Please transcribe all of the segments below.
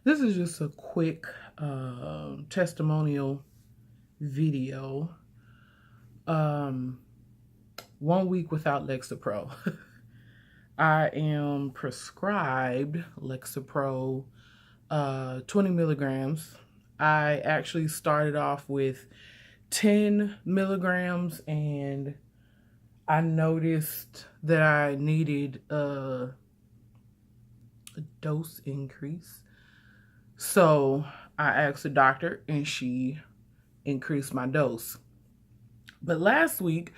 This is just a quick testimonial video. 1 week without Lexapro. I am prescribed Lexapro 20 milligrams. I actually started off with 10 milligrams and I noticed that I needed a dose increase. So I asked the doctor and she increased my dose. But last week,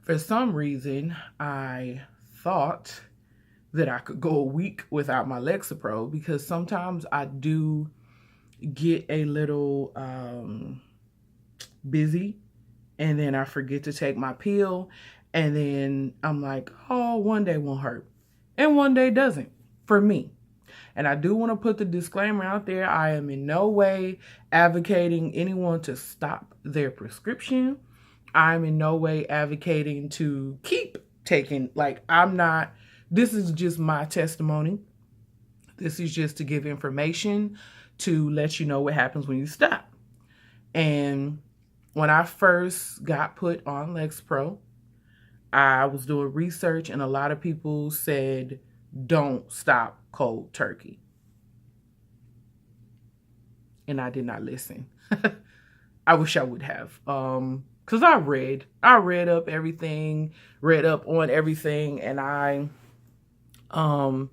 for some reason, I thought that I could go a week without my Lexapro because sometimes I do get a little busy and then I forget to take my pill and then I'm like, oh, one day won't hurt and one day doesn't for me. And I do want to put the disclaimer out there. I am in no way advocating anyone to stop their prescription. I'm in no way advocating to keep taking, this is just my testimony. This is just to give information to let you know what happens when you stop. And when I first got put on Lexapro, I was doing research and a lot of people said, don't stop cold turkey. And I did not listen. I wish I would have. Because I read up everything, read up on everything, and I and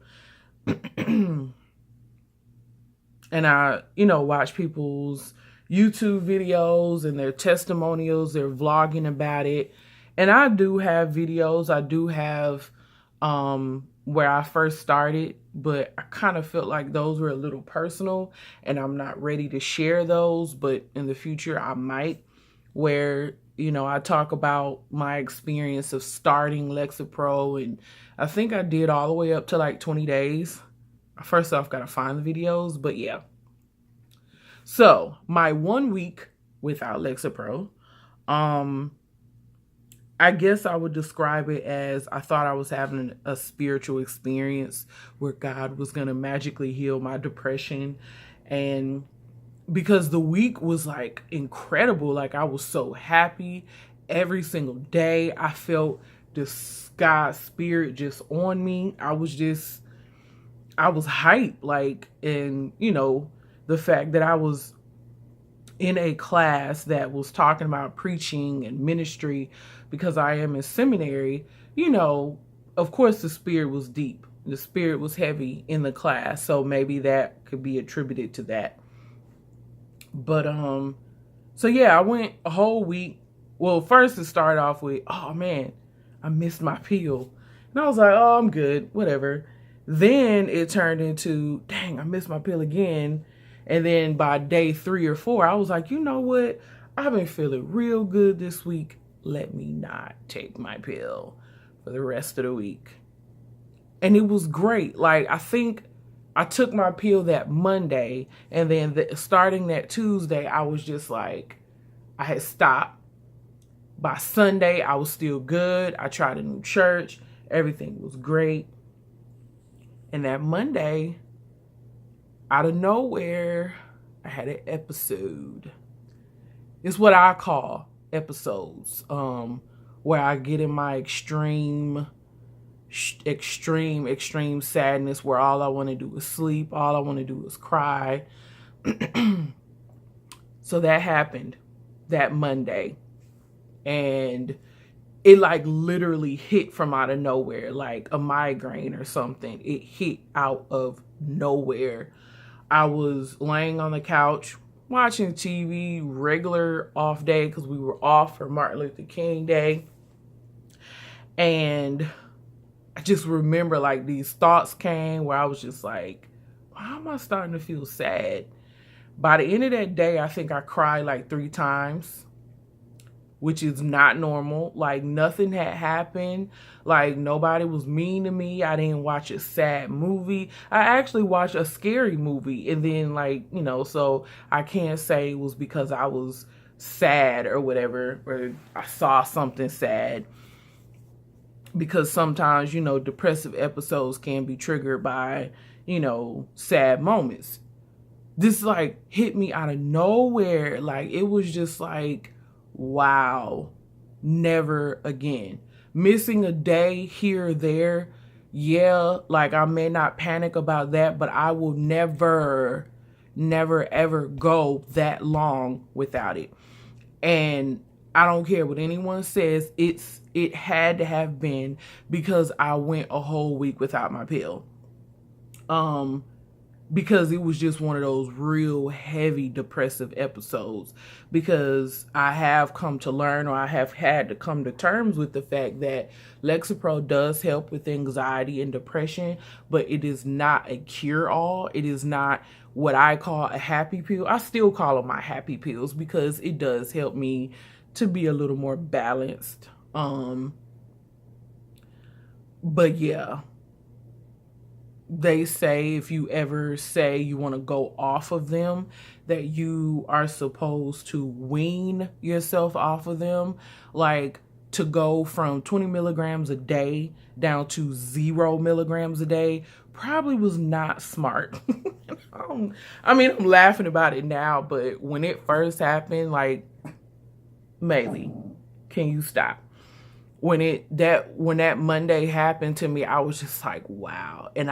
I, watch people's YouTube videos and their testimonials, they're vlogging about it. And I do have videos. I do have where I first started, but I kind of felt like those were a little personal and I'm not ready to share those, but in the future I might, where, I talk about my experience of starting Lexapro, and I think I did all the way up to like 20 days. First off, got to find the videos, but yeah. So my 1 week without Lexapro, I guess I would describe it as I thought I was having a spiritual experience where God was going to magically heal my depression. And because the week was like incredible, like I was so happy every single day. I felt this God spirit just on me. I was hyped, and the fact that I was in a class that was talking about preaching and ministry, because I am in seminary, of course the spirit was deep. The spirit was heavy in the class. So maybe that could be attributed to that. But, so yeah, I went a whole week. Well, first it started off with, oh man, I missed my pill. And I was like, oh, I'm good, whatever. Then it turned into, dang, I missed my pill again. And then by day 3 or 4, I was like, you know what? I've been feeling real good this week. Let me not take my pill for the rest of the week. And it was great. Like, I think I took my pill that Monday, and then starting that Tuesday, I was just like, I had stopped. By Sunday, I was still good. I tried a new church. Everything was great. And that Monday, out of nowhere, I had an episode. It's what I call episodes, where I get in my extreme sadness, where all I want to do is sleep. All I want to do is cry. So that happened that Monday. And it like literally hit from out of nowhere, like a migraine or something. It hit out of nowhere. I was laying on the couch watching TV, regular off day because we were off for Martin Luther King Day. And I just remember like these thoughts came where I was just like, why am I starting to feel sad? By the end of that day, I think I cried like 3 times, which is not normal. Like nothing had happened. Like nobody was mean to me. I didn't watch a sad movie. I actually watched a scary movie. And then so I can't say it was because I was sad or whatever, or I saw something sad. Because sometimes, depressive episodes can be triggered by, sad moments. this like hit me out of nowhere. Like, it was just like, wow, never again. Missing a day here or there, yeah, like I may not panic about that, but I will never ever go that long without it. And I don't care what anyone says, it had to have been because I went a whole week without my pill. Because it was just one of those real heavy depressive episodes. Because I have come to learn, or I have had to come to terms with the fact that Lexapro does help with anxiety and depression, but it is not a cure-all. It is not what I call a happy pill. I still call them my happy pills because it does help me to be a little more balanced. But yeah, they say if you ever say you want to go off of them, that you are supposed to wean yourself off of them. Like, to go from 20 milligrams a day down to 0 milligrams a day probably was not smart. I mean, I'm laughing about it now, but when it first happened, like, Maylee, can you stop? When that Monday happened to me, I was just like, wow. And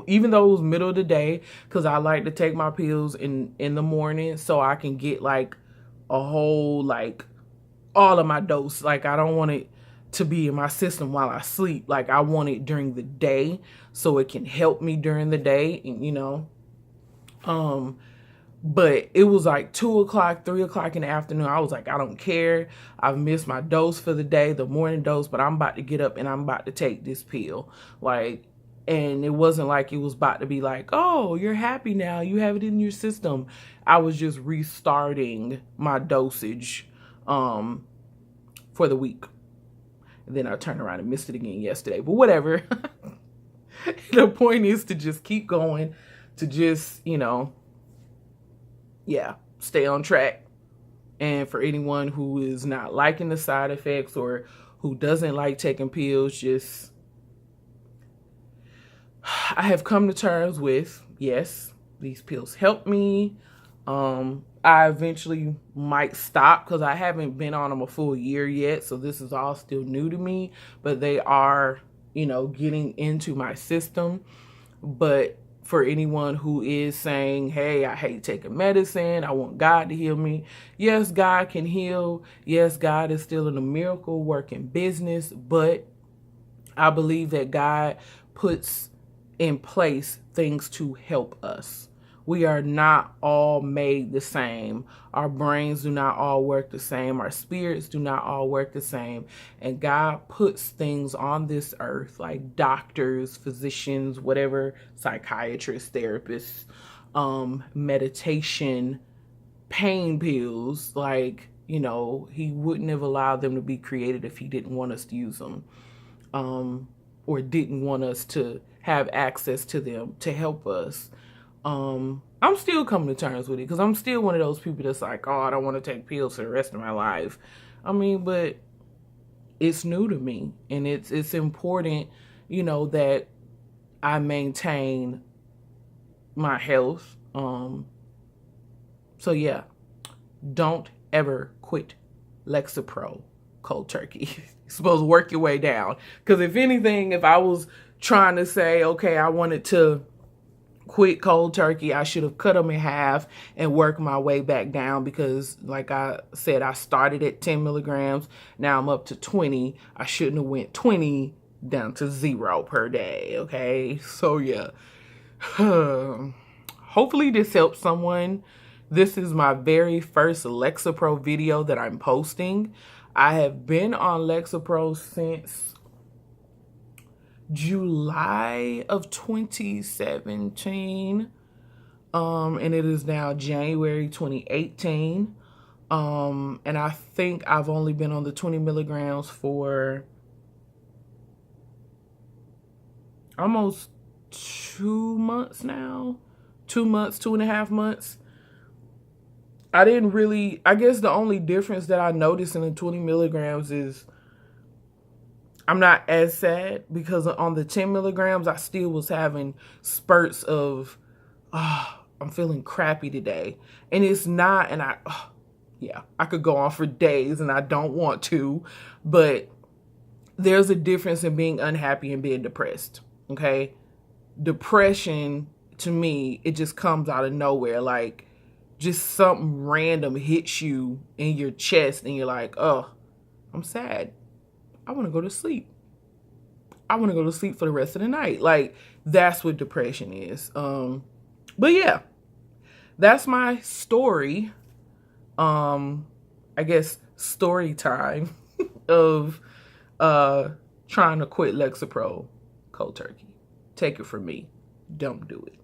even though it was middle of the day, because I like to take my pills in the morning so I can get like a whole, like, all of my dose. Like, I don't want it to be in my system while I sleep. Like, I want it during the day so it can help me during the day, and but it was like 2 o'clock, 3 o'clock in the afternoon. I was like, I don't care. I've missed my dose for the day, the morning dose, but I'm about to get up and I'm about to take this pill. Like, and it wasn't like it was about to be like, oh, you're happy now, you have it in your system. I was just restarting my dosage for the week. And then I turned around and missed it again yesterday. But whatever. The point is to just keep going, to just, stay on track. And for anyone who is not liking the side effects or who doesn't like taking pills, just, I have come to terms with, yes, these pills help me. I eventually might stop because I haven't been on them a full year yet. So this is all still new to me, but they are, getting into my system. But for anyone who is saying, hey, I hate taking medicine, I want God to heal me. Yes, God can heal. Yes, God is still in a miracle working business, but I believe that God puts in place things to help us. We are not all made the same. Our brains do not all work the same. Our spirits do not all work the same. And God puts things on this earth, like doctors, physicians, whatever, psychiatrists, therapists, meditation, pain pills. Like, he wouldn't have allowed them to be created if he didn't want us to use them, or didn't want us to have access to them to help us. I'm still coming to terms with it because I'm still one of those people that's like, oh, I don't want to take pills for the rest of my life. I mean, but it's new to me, and it's important, that I maintain my health. So yeah, don't ever quit Lexapro cold turkey. You're supposed to work your way down. Because if anything, if I was trying to say, okay, I wanted to quit cold turkey, I should have cut them in half and worked my way back down, because like I said, I started at 10 milligrams. Now I'm up to 20. I shouldn't have went 20 down to 0 per day. Okay. So yeah, hopefully this helps someone. This is my very first Lexapro video that I'm posting. I have been on Lexapro since July of 2017, and it is now January 2018, and I think I've only been on the 20 milligrams for almost 2 months now. 2 months, 2.5 months. I guess the only difference that I noticed in the 20 milligrams is I'm not as sad, because on the 10 milligrams, I still was having spurts of I'm feeling crappy today. And it's not, and yeah, I could go on for days and I don't want to, but there's a difference in being unhappy and being depressed. Okay. Depression, to me, it just comes out of nowhere. Like, just something random hits you in your chest and you're like, oh, I'm sad. I want to go to sleep. I want to go to sleep for the rest of the night. Like, that's what depression is. But yeah, that's my story. I guess story time of trying to quit Lexapro cold turkey. Take it from me. Don't do it.